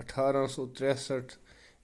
1863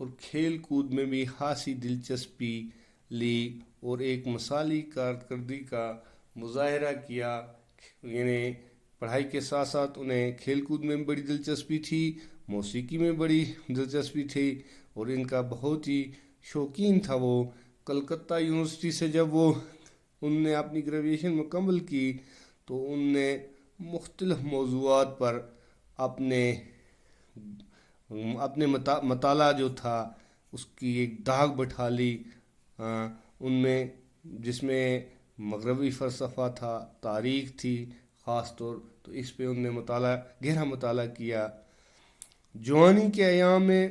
اور کھیل کود میں بھی خاصی دلچسپی لی اور ایک مثالی کارکردگی کا مظاہرہ کیا. یعنی پڑھائی کے ساتھ ساتھ انہیں کھیل کود میں بڑی دلچسپی تھی، موسیقی میں بڑی دلچسپی تھی اور ان کا بہت ہی شوقین تھا. وہ کلکتہ یونیورسٹی سے جب ان نے اپنی گریجویشن مکمل کی تو ان نے مختلف موضوعات پر اپنے مطالعہ جو تھا اس کی ایک داغ بٹھا لی. ان میں جس میں مغربی فلسفہ تھا، تاریخ تھی خاص طور، تو اس پہ ان نے گہرا مطالعہ کیا. جوانی کے ایام میں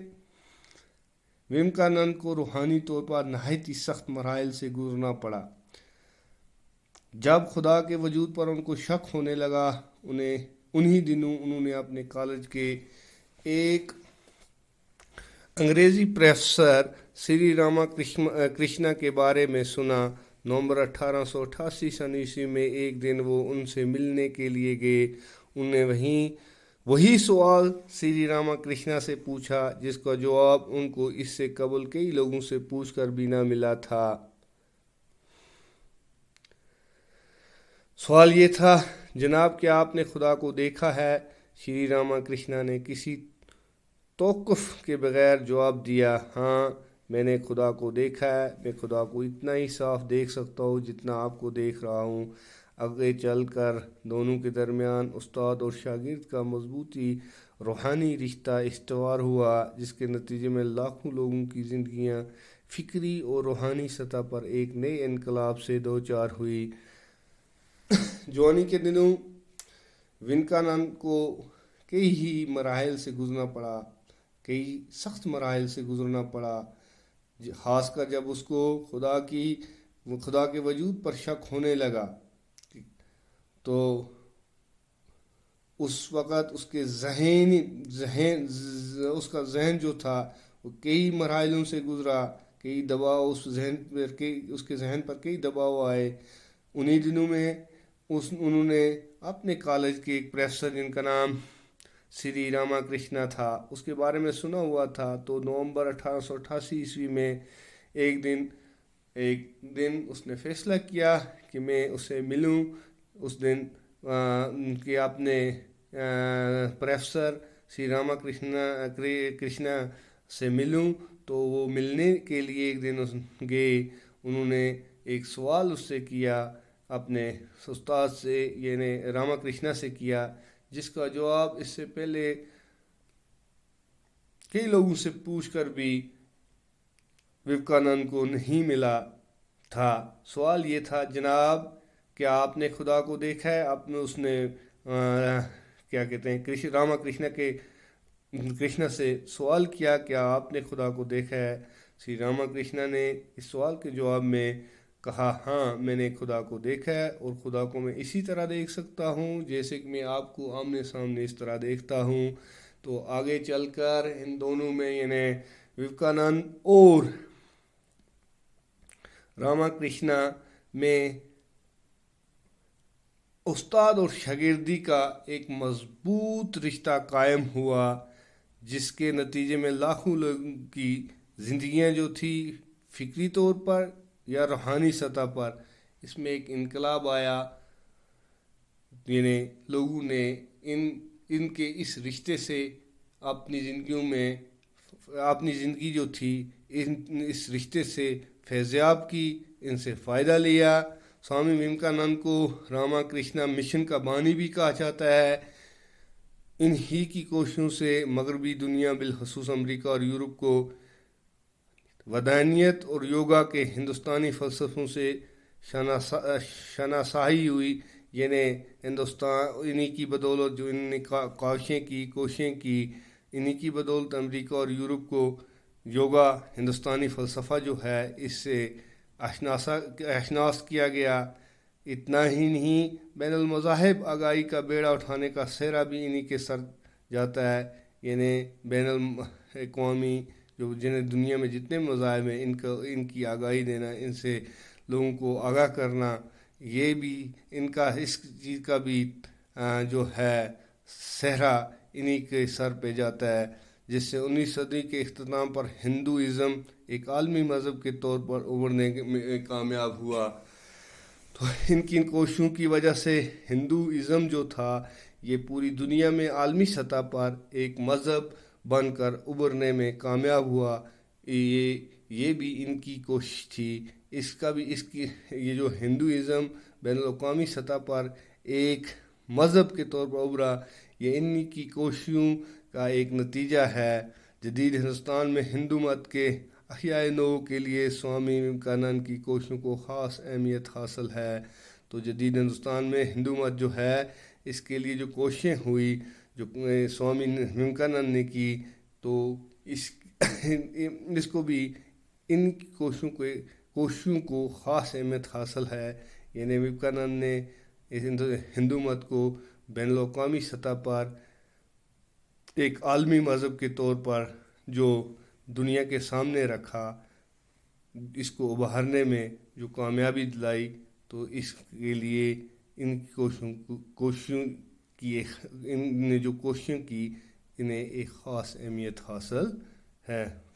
وویکانند کو روحانی طور پر نہایت ہی سخت مراحل سے گزرنا پڑا. جب خدا کے وجود پر ان کو شک ہونے لگا، انہی دنوں انہوں نے اپنے کالج کے ایک انگریزی پروفیسر سری راما کرشنا کے بارے میں سنا. نومبر 1888 میں ایک دن وہ ان سے ملنے کے لیے گئے. انہوں نے وہی سوال سری راما کرشنا سے پوچھا جس کا جواب ان کو اس سے قبل کئی لوگوں سے پوچھ کر بھی نہ ملا تھا. سوال یہ تھا، جناب کیا آپ نے خدا کو دیکھا ہے؟ شری راما کرشنا نے کسی توقف کے بغیر جواب دیا، ہاں میں نے خدا کو دیکھا ہے. میں خدا کو اتنا ہی صاف دیکھ سکتا ہوں جتنا آپ کو دیکھ رہا ہوں. آگے چل کر دونوں کے درمیان استاد اور شاگرد کا مضبوطی روحانی رشتہ استوار ہوا، جس کے نتیجے میں لاکھوں لوگوں کی زندگیاں فکری اور روحانی سطح پر ایک نئے انقلاب سے دوچار ہوئی. جوانی کے دنوں وویکانند کو کئی مراحل سے گزرنا پڑا، کئی سخت مراحل سے گزرنا پڑا، خاص کر جب اس کو خدا کے وجود پر شک ہونے لگا تو اس وقت اس کا ذہن جو تھا وہ کئی مراحلوں سے گزرا. کئی دباؤ اس کے ذہن پر کئی دباؤ آئے. انہی دنوں میں انہوں نے اپنے کالج کے ایک پروفیسر جن کا نام سری راما کرشنا تھا اس کے بارے میں سنا ہوا تھا. تو نومبر 1888 میں ایک دن اس نے فیصلہ کیا کہ میں اسے ملوں. اس دن کہ اپنے پروفیسر سری راما کرشنا سے ملوں. تو وہ ملنے کے لیے ایک دن گئے. انہوں نے ایک سوال اس سے کیا، اپنے استاد سے یعنی راما کرشنا سے کیا، جس کا جواب اس سے پہلے کئی لوگوں سے پوچھ کر بھی وویکانند کو نہیں ملا تھا. سوال یہ تھا، جناب کیا آپ نے خدا کو دیکھا ہے؟ اس نے راما کرشنا سے سوال کیا، کیا آپ نے خدا کو دیکھا ہے؟ شری راما کرشنا نے اس سوال کے جواب میں کہا، ہاں میں نے خدا کو دیکھا ہے اور خدا کو میں اسی طرح دیکھ سکتا ہوں جیسے کہ میں آپ کو آمنے سامنے اس طرح دیکھتا ہوں. تو آگے چل کر ان دونوں میں یعنی وویکانند اور راما کرشنا میں استاد اور شاگردی کا ایک مضبوط رشتہ قائم ہوا، جس کے نتیجے میں لاکھوں لوگوں کی زندگیاں جو تھی فکری طور پر یا روحانی سطح پر اس میں ایک انقلاب آیا. یعنی لوگوں نے ان کے اس رشتے سے اپنی زندگی جو تھی اس رشتے سے فیضیاب کی، ان سے فائدہ لیا. سوامی وویکانند کو راما کرشنا مشن کا بانی بھی کہا جاتا ہے. انہی کی کوششوں سے مغربی دنیا بالخصوص امریکہ اور یورپ کو ودانیت اور یوگا کے ہندوستانی فلسفوں سے شناسائی ہوئی. یعنی انہی کی بدولت جو انہوں نے کوششیں کی انہی کی بدولت امریکہ اور یورپ کو یوگا ہندوستانی فلسفہ جو ہے اس سے اشناس کیا گیا. اتنا ہی نہیں، بین المذاہب آگاہی کا بیڑا اٹھانے کا سہرا بھی انہی کے سر جاتا ہے. یعنی بین الاقوامی جنہیں دنیا میں جتنے مذاہب ہیں ان کی آگاہی دینا، ان سے لوگوں کو آگاہ کرنا، یہ بھی اس چیز کا بھی جو ہے سہرا انہی کے سر پہ جاتا ہے. جس سے 19 صدی کے اختتام پر ہندوازم ایک عالمی مذہب کے طور پر ابھرنے میں کامیاب ہوا۔ تو ان کی کوششوں کی وجہ سے ہندوازم جو تھا یہ پوری دنیا میں عالمی سطح پر ایک مذہب بن کر ابھرنے میں کامیاب ہوا۔ یہ بھی ان کی کوشش تھی۔ یہ جو ہندوازم بین الاقوامی سطح پر ایک مذہب کے طور پر ابھرا، یہ ان کی کوششوں کا ایک نتیجہ ہے۔ جدید ہندوستان میں ہندو مت کے احیاء نو کے لیے سوامی وویکانند کی کوششوں کو خاص اہمیت حاصل ہے۔ تو جدید ہندوستان میں ہندو مت جو ہے اس کے لیے جو کوششیں ہوئی جو سوامی وویکانند نے کی، تو اس کو بھی ان کی کوششوں کو خاص اہمیت حاصل ہے۔ یعنی وویکانند نے ہندو مت کو بین الاقوامی سطح پر ایک عالمی مذہب کے طور پر جو دنیا کے سامنے رکھا، اس کو ابھارنے میں جو کامیابی دلائی، تو اس کے لیے ان نے جو کوششیں کی انہیں ایک خاص اہمیت حاصل ہے۔